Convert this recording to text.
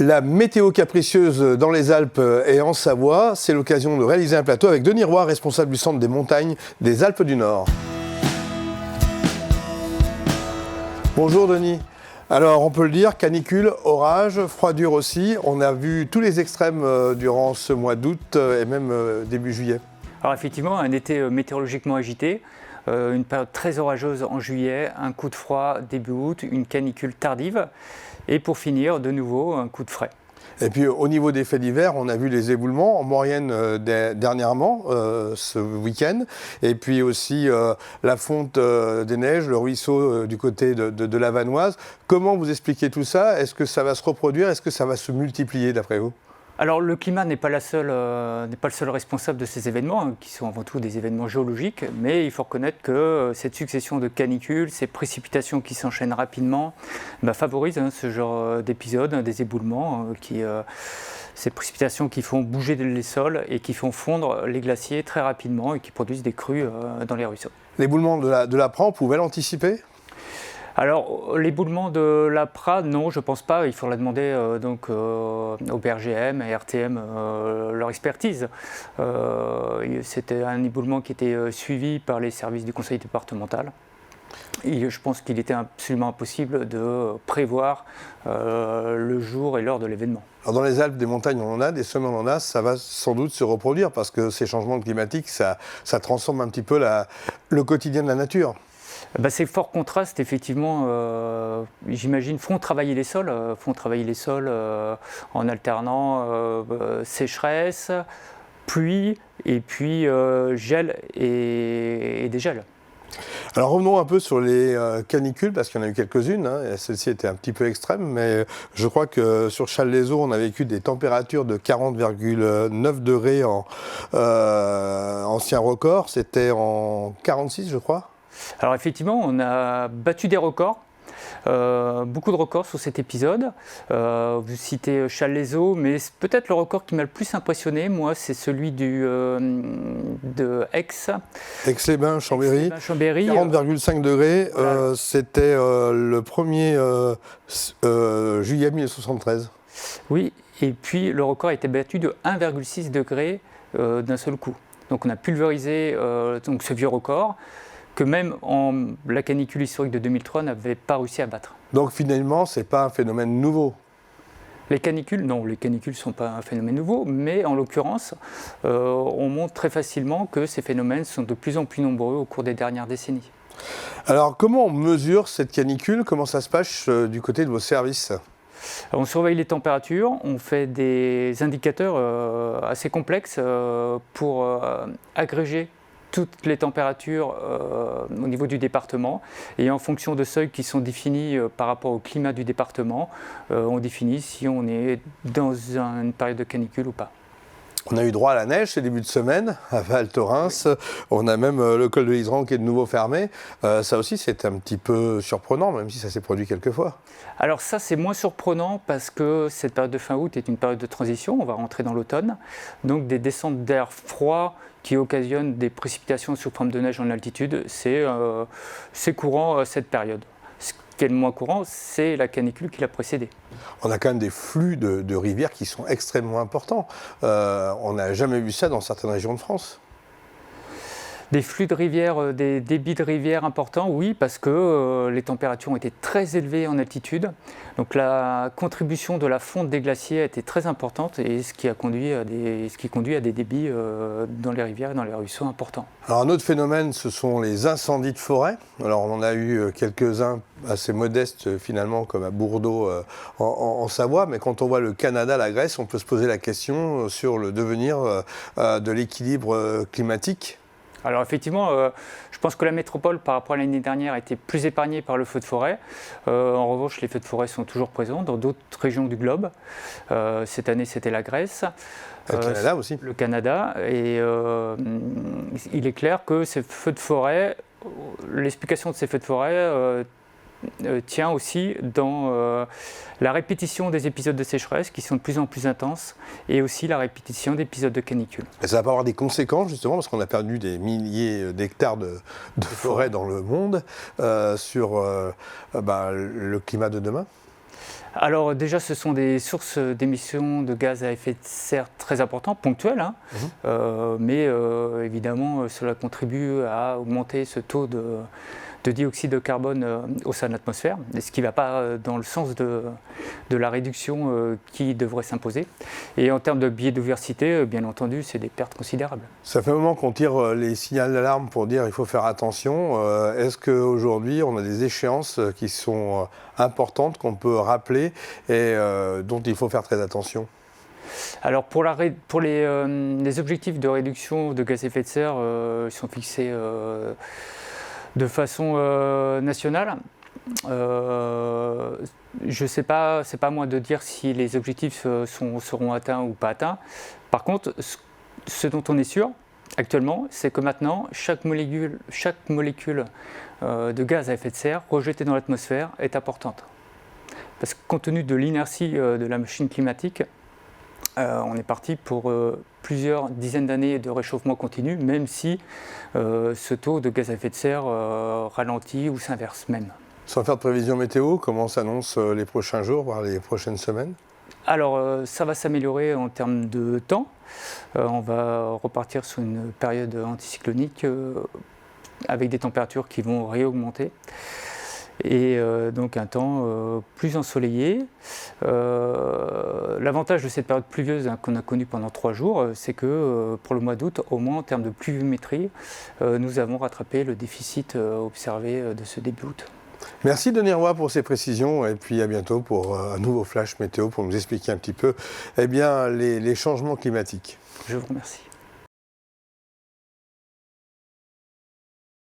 La météo capricieuse dans les Alpes et en Savoie, c'est l'occasion de réaliser un plateau avec Denis Roy, responsable du centre des montagnes des Alpes du Nord. Bonjour Denis. Alors on peut le dire, canicule, orage, froidure aussi. On a vu tous les extrêmes durant ce mois d'août et même début juillet. Alors effectivement, un été météorologiquement agité, une période très orageuse en juillet, un coup de froid début août, une canicule tardive et pour finir, de nouveau, un coup de frais. Et puis au niveau des faits divers, on a vu les éboulements en moyenne dernièrement, ce week-end. Et puis aussi la fonte des neiges, le ruisseau du côté de la Vanoise. Comment vous expliquez tout ça? Est-ce que ça va se reproduire? Est-ce que ça va se multiplier d'après vous? Alors le climat n'est pas le seul responsable de ces événements, hein, qui sont avant tout des événements géologiques, mais il faut reconnaître que cette succession de canicules, ces précipitations qui s'enchaînent rapidement, favorisent ce genre d'épisodes, des éboulements, ces précipitations qui font bouger les sols et qui font fondre les glaciers très rapidement et qui produisent des crues dans les ruisseaux. L'éboulement de la Pran, on pouvait l'anticiper? Alors, l'éboulement de la Prade, non, je ne pense pas. Il faudra demander au BRGM et RTM leur expertise. C'était un éboulement qui était suivi par les services du conseil départemental. Et je pense qu'il était absolument impossible de prévoir le jour et l'heure de l'événement. Alors dans les Alpes, des montagnes, on en a, des sommets, on en a. Ça va sans doute se reproduire parce que ces changements climatiques, ça transforme un petit peu le quotidien de la nature. Ces forts contrastes, effectivement, j'imagine, font travailler les sols en alternant sécheresse, pluie, et puis gel et dégel. Alors revenons un peu sur les canicules, parce qu'il y en a eu quelques-unes, hein, celle-ci était un petit peu extrême, mais je crois que sur Challes-les-Eaux, on a vécu des températures de 40,9 degrés en ancien record, c'était en 46 je crois. Alors effectivement, on a battu des records, beaucoup de records sur cet épisode. Vous citez Challes-les-Eaux, mais peut-être le record qui m'a le plus impressionné, moi, c'est celui de Aix. Aix-les-Bains, Chambéry, 40,5 degrés, voilà. C'était le 1er juillet 1973. Oui, et puis le record a été battu de 1,6 degrés d'un seul coup. Donc on a pulvérisé ce vieux record, que même la canicule historique de 2003 n'avait pas réussi à battre. Donc finalement, ce n'est pas un phénomène nouveau? Les canicules, non, les canicules ne sont pas un phénomène nouveau, mais en l'occurrence, on montre très facilement que ces phénomènes sont de plus en plus nombreux au cours des dernières décennies. Alors comment on mesure cette canicule? Comment ça se passe du côté de vos services? On surveille les températures, on fait des indicateurs assez complexes pour agréger toutes les températures au niveau du département, et en fonction de seuils qui sont définis par rapport au climat du département, on définit si on est dans une période de canicule ou pas. On a eu droit à la neige ces débuts de semaine à Val Thorens. Oui. On a même le col de l'Isran qui est de nouveau fermé. Ça aussi, c'est un petit peu surprenant, même si ça s'est produit quelques fois. Alors ça, c'est moins surprenant parce que cette période de fin août est une période de transition. On va rentrer dans l'automne. Donc des descentes d'air froid qui occasionnent des précipitations sous forme de neige en altitude, c'est courant cette période. Ce qui est le moins courant, c'est la canicule qui l'a précédée. On a quand même des flux de rivières qui sont extrêmement importants. On n'a jamais vu ça dans certaines régions de France. Des flux de rivières, des débits de rivières importants, oui, parce que les températures ont été très élevées en altitude. Donc la contribution de la fonte des glaciers a été très importante, et ce qui conduit à des débits dans les rivières et dans les ruisseaux importants. Alors un autre phénomène, ce sont les incendies de forêt. Alors on en a eu quelques-uns assez modestes finalement, comme à Bourdeau en Savoie, mais quand on voit le Canada, la Grèce, on peut se poser la question sur le devenir de l'équilibre climatique. Alors effectivement, je pense que la métropole, par rapport à l'année dernière, a été plus épargnée par le feu de forêt. En revanche, les feux de forêt sont toujours présents dans d'autres régions du globe. Cette année, c'était la Grèce. Le Canada aussi. Le Canada. Et il est clair que ces feux de forêt, l'explication de ces feux de forêt tient aussi dans la répétition des épisodes de sécheresse qui sont de plus en plus intenses, et aussi la répétition d'épisodes de canicule. Et ça va pas avoir des conséquences justement, parce qu'on a perdu des milliers d'hectares de forêt dans le monde sur le climat de demain? Alors déjà, ce sont des sources d'émissions de gaz à effet de serre très importantes, ponctuelles, hein. Mais évidemment, cela contribue à augmenter ce taux de dioxyde de carbone au sein de l'atmosphère, ce qui ne va pas dans le sens de la réduction qui devrait s'imposer. Et en termes de biodiversité, bien entendu, c'est des pertes considérables. Ça fait un moment qu'on tire les signaux d'alarme pour dire qu'il faut faire attention. Est-ce qu'aujourd'hui, on a des échéances qui sont importantes, qu'on peut rappeler et dont il faut faire très attention ? Alors pour les objectifs de réduction de gaz à effet de serre, ils sont fixés de façon nationale. Je ne sais pas, c'est pas à moi de dire si les objectifs seront atteints ou pas atteints. Par contre, ce dont on est sûr actuellement, c'est que maintenant, chaque molécule de gaz à effet de serre rejetée dans l'atmosphère est importante. Parce que compte tenu de l'inertie de la machine climatique, on est parti pour plusieurs dizaines d'années de réchauffement continu, même si ce taux de gaz à effet de serre ralentit ou s'inverse même. Sans faire de prévision météo, comment s'annoncent les prochains jours, voire les prochaines semaines ? Alors, ça va s'améliorer en termes de temps. On va repartir sur une période anticyclonique avec des températures qui vont réaugmenter. Et donc un temps plus ensoleillé. L'avantage de cette période pluvieuse qu'on a connue pendant 3 jours, c'est que pour le mois d'août, au moins en termes de pluviométrie, nous avons rattrapé le déficit observé de ce début août. Merci Denis Roy pour ces précisions et puis à bientôt pour un nouveau flash météo pour nous expliquer un petit peu les changements climatiques. Je vous remercie.